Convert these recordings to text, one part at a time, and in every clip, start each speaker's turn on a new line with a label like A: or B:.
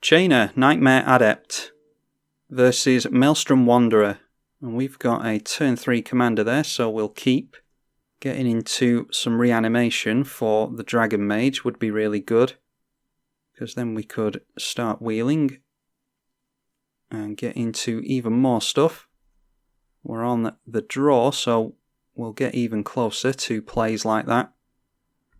A: Chainer, Nightmare Adept versus Maelstrom Wanderer. And we've got a turn 3 commander there, so we'll keep. Getting into some reanimation for the Dragon Mage would be really good, because then we could start wheeling and get into even more stuff. We're on the draw, so we'll get even closer to plays like that.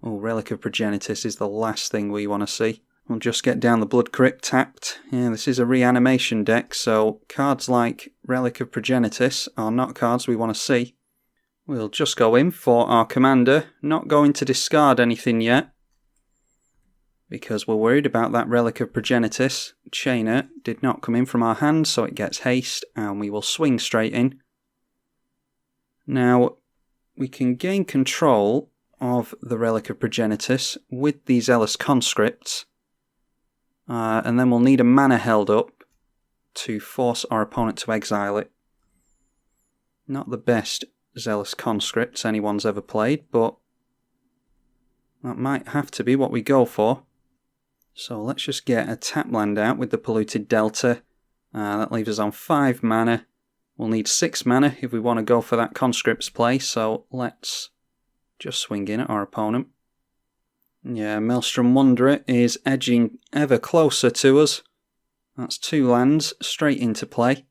A: Oh, Relic of Progenitus is the last thing we want to see. We'll just get down the Blood Crypt tapped. Yeah, this is a reanimation deck, so cards like Relic of Progenitus are not cards we want to see. We'll just go in for our commander, not going to discard anything yet, because we're worried about that Relic of Progenitus. Chainer did not come in from our hand, so it gets haste, and we will swing straight in. Now, we can gain control of the Relic of Progenitus with the Zealous Conscripts, and then we'll need a mana held up to force our opponent to exile it. Not the best Zealous Conscripts anyone's ever played, but that might have to be what we go for. So let's just get a tap land out with the Polluted Delta. That leaves us on 5 mana. We'll need 6 mana if we want to go for that Conscripts play, so let's just swing in at our opponent. Yeah, Maelstrom Wanderer is edging ever closer to us. That's 2 lands straight into play.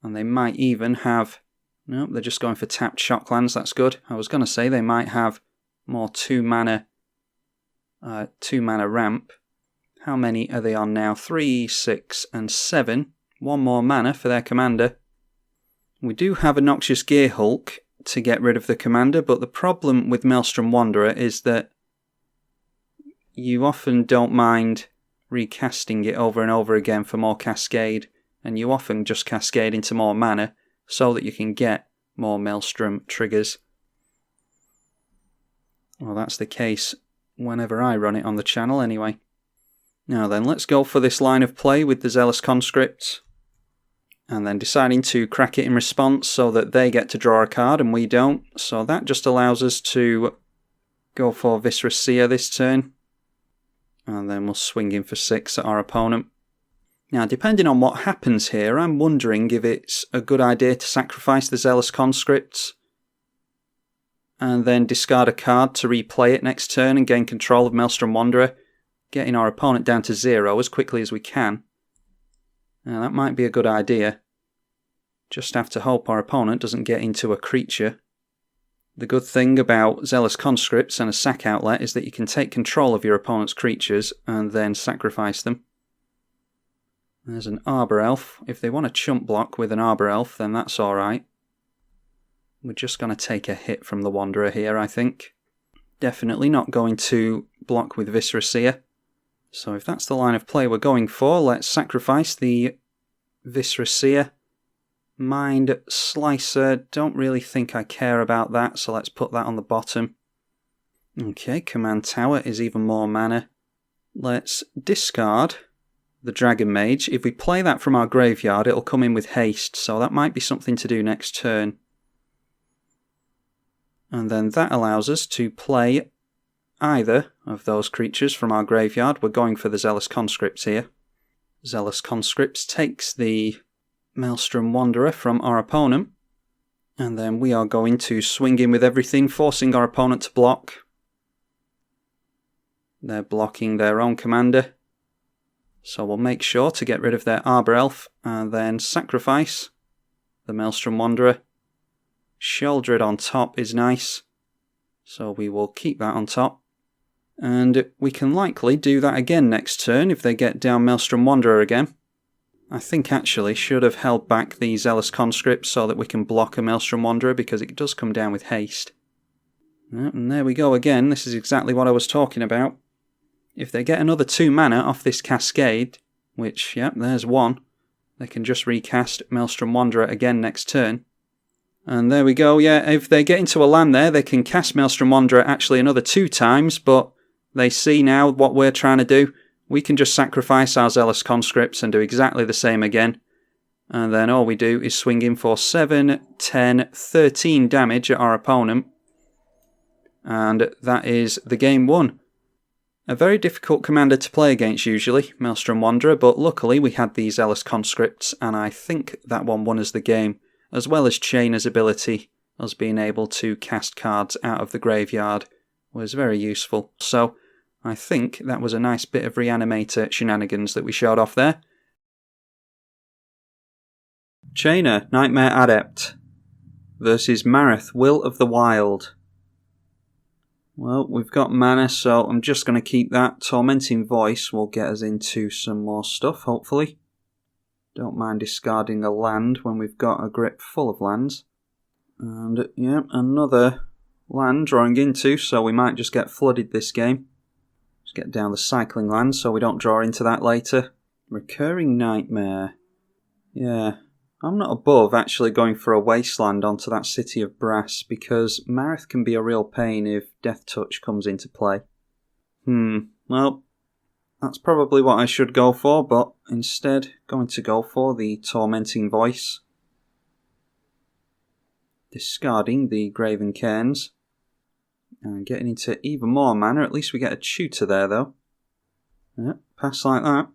A: And they might even have... Nope, they're just going for tapped shock lands, that's good. I was going to say they might have more 2 mana ramp. How many are they on now? 3, 6 and 7. 1 more mana for their commander. We do have a Noxious Gear Hulk to get rid of the commander, but the problem with Maelstrom Wanderer is that you often don't mind recasting it over and over again for more cascade, and you often just cascade into more mana so that you can get more Maelstrom triggers. Well, that's the case whenever I run it on the channel anyway. Now then, let's go for this line of play with the Zealous Conscripts, and then deciding to crack it in response so that they get to draw a card and we don't. So that just allows us to go for Viscerous Seer this turn, and then we'll swing in for 6 at our opponent. Now, depending on what happens here, I'm wondering if it's a good idea to sacrifice the Zealous Conscripts and then discard a card to replay it next turn and gain control of Maelstrom Wanderer, getting our opponent down to 0 as quickly as we can. Now, that might be a good idea. Just have to hope our opponent doesn't get into a creature. The good thing about Zealous Conscripts and a sack outlet is that you can take control of your opponent's creatures and then sacrifice them. There's an Arbor Elf. If they want to chump block with an Arbor Elf, then that's alright. We're just going to take a hit from the Wanderer here, I think. Definitely not going to block with Viscerous Seer. So if that's the line of play we're going for, let's sacrifice the Viscerous Seer. Mind Slicer, don't really think I care about that, so let's put that on the bottom. Okay, Command Tower is even more mana. Let's discard the Dragon Mage. If we play that from our graveyard, it'll come in with haste, so that might be something to do next turn. And then that allows us to play either of those creatures from our graveyard. We're going for the Zealous Conscripts here. Zealous Conscripts takes the Maelstrom Wanderer from our opponent, and then we are going to swing in with everything, forcing our opponent to block. They're blocking their own commander, so we'll make sure to get rid of their Arbor Elf and then sacrifice the Maelstrom Wanderer. Sheoldred on top is nice, so we will keep that on top. And we can likely do that again next turn if they get down Maelstrom Wanderer again. I think actually should have held back the Zealous Conscript so that we can block a Maelstrom Wanderer, because it does come down with haste. And there we go again, this is exactly what I was talking about. If they get another 2 mana off this cascade, which, yep, there's 1, they can just recast Maelstrom Wanderer again next turn. And there we go, yeah, if they get into a land there, they can cast Maelstrom Wanderer actually another 2 times, but they see now what we're trying to do. We can just sacrifice our Zealous Conscripts and do exactly the same again. And then all we do is swing in for 7, 10, 13 damage at our opponent. And that is the game won. A very difficult commander to play against usually, Maelstrom Wanderer, but luckily we had the Zealous Conscripts, and I think that one won us the game, as well as Chainer's ability, us being able to cast cards out of the graveyard, was very useful. So I think that was a nice bit of Reanimator shenanigans that we showed off there. Chainer, Nightmare Adept, versus Marath, Will of the Wild. Well, we've got mana, so I'm just going to keep that. Tormenting Voice will get us into some more stuff, hopefully. Don't mind discarding a land when we've got a grip full of lands. And, yeah, another land drawing into, so we might just get flooded this game. Just get down the cycling land so we don't draw into that later. Recurring Nightmare. Yeah. I'm not above actually going for a wasteland onto that City of Brass, because Marath can be a real pain if Death Touch comes into play. Well, that's probably what I should go for, but instead going to go for the Tormenting Voice. Discarding the Graven Cairns. And getting into even more mana. At least we get a tutor there though. Yeah, pass like that.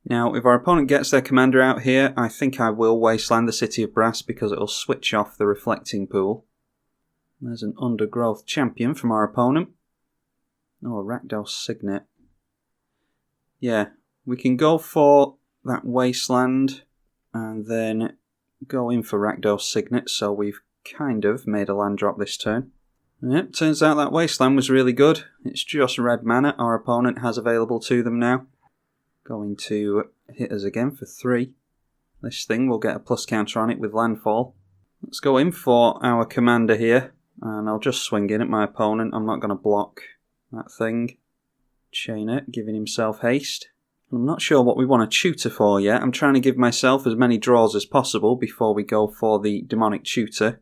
A: Now, if our opponent gets their commander out here, I think I will wasteland the City of Brass because it will switch off the Reflecting Pool. There's an Undergrowth Champion from our opponent. Oh, a Rakdos Signet. Yeah, we can go for that wasteland and then go in for Rakdos Signet, so we've kind of made a land drop this turn. Yep, turns out that wasteland was really good. It's just red mana our opponent has available to them now. Going to hit us again for 3. This thing will get a plus counter on it with landfall. Let's go in for our commander here, and I'll just swing in at my opponent. I'm not going to block that thing. Chainer giving himself haste. I'm not sure what we want to tutor for yet. I'm trying to give myself as many draws as possible before we go for the demonic tutor.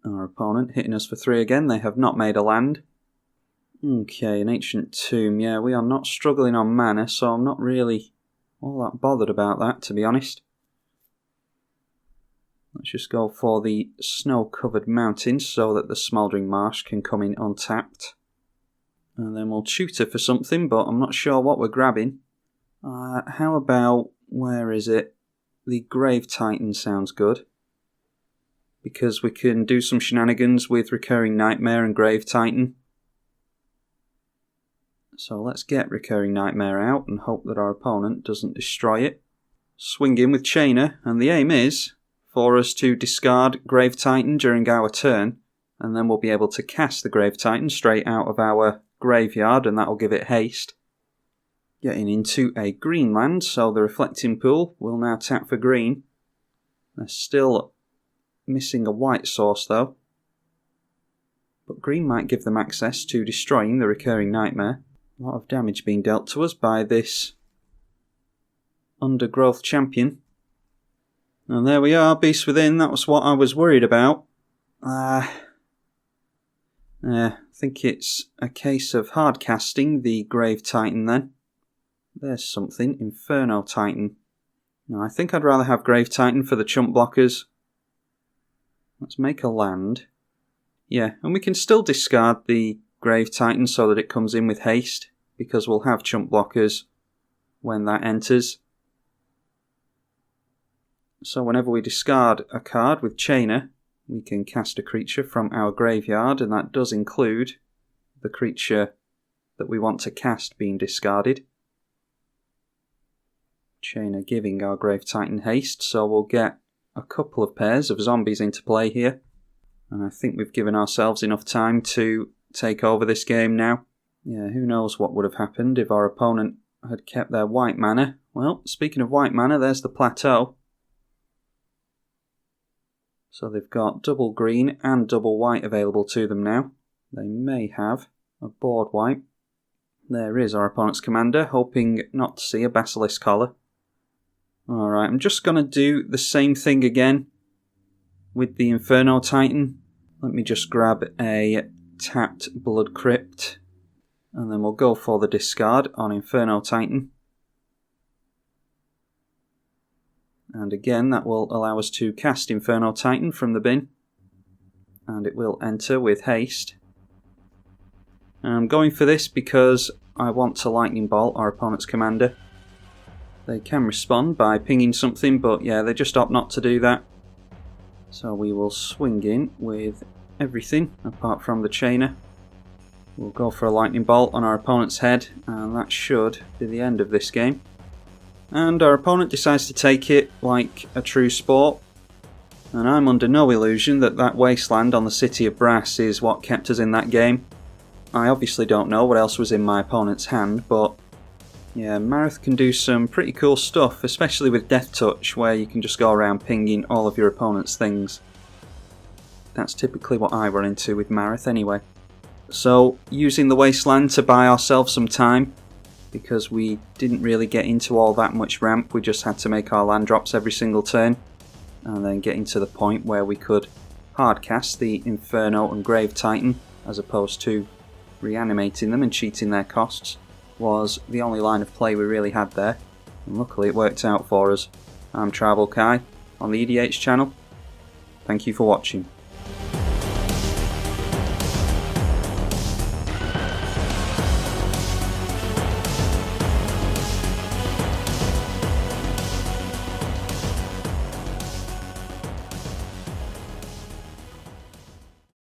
A: Our opponent hitting us for 3 again. They have not made a land. Okay, an Ancient Tomb. Yeah, we are not struggling on mana, so I'm not really all that bothered about that, to be honest. Let's just go for the Snow-Covered Mountains so that the Smouldering Marsh can come in untapped. And then we'll tutor for something, but I'm not sure what we're grabbing. How about, where is it? The Grave Titan sounds good. Because we can do some shenanigans with Recurring Nightmare and Grave Titan. So let's get Recurring Nightmare out and hope that our opponent doesn't destroy it. Swing in with Chainer, and the aim is for us to discard Grave Titan during our turn, and then we'll be able to cast the Grave Titan straight out of our graveyard, and that'll give it haste. Getting into a green land, so the Reflecting Pool will now tap for green. They're still missing a white source though. But green might give them access to destroying the Recurring Nightmare. A lot of damage being dealt to us by this Undergrowth Champion. And there we are, Beast Within. That was what I was worried about. I think it's a case of hard casting the Grave Titan then. There's something. Inferno Titan. No, I think I'd rather have Grave Titan for the chump blockers. Let's make a land. Yeah, and we can still discard the Grave Titan so that it comes in with haste, because we'll have chump blockers when that enters. So whenever we discard a card with Chainer, we can cast a creature from our graveyard, and that does include the creature that we want to cast being discarded. Chainer giving our Grave Titan haste, so we'll get a couple of pairs of zombies into play here. And I think we've given ourselves enough time to take over this game now. Yeah, who knows what would have happened if our opponent had kept their white mana. Well, speaking of white mana, there's the plateau. So they've got double green and double white available to them now. They may have a board wipe. There is our opponent's commander, hoping not to see a Basilisk Collar. Alright, I'm just going to do the same thing again with the Inferno Titan. Let me just grab a tapped Blood Crypt, and then we'll go for the discard on Inferno Titan. And again, that will allow us to cast Inferno Titan from the bin, and it will enter with haste. I'm going for this because I want to lightning bolt our opponent's commander. They can respond by pinging something, but yeah, they just opt not to do that. So we will swing in with everything apart from the chainer. We'll go for a lightning bolt on our opponent's head, and that should be the end of this game. And our opponent decides to take it like a true sport. And I'm under no illusion that that wasteland on the City of Brass is what kept us in that game. I obviously don't know what else was in my opponent's hand, but yeah, Marath can do some pretty cool stuff, especially with Death Touch, where you can just go around pinging all of your opponent's things. That's typically what I run into with Marath anyway. So, using the Wasteland to buy ourselves some time, because we didn't really get into all that much ramp, we just had to make our land drops every single turn, and then getting to the point where we could hardcast the Inferno and Grave Titan, as opposed to reanimating them and cheating their costs, was the only line of play we really had there, and luckily it worked out for us. I'm tribalkai on the EDH channel. Thank you for watching.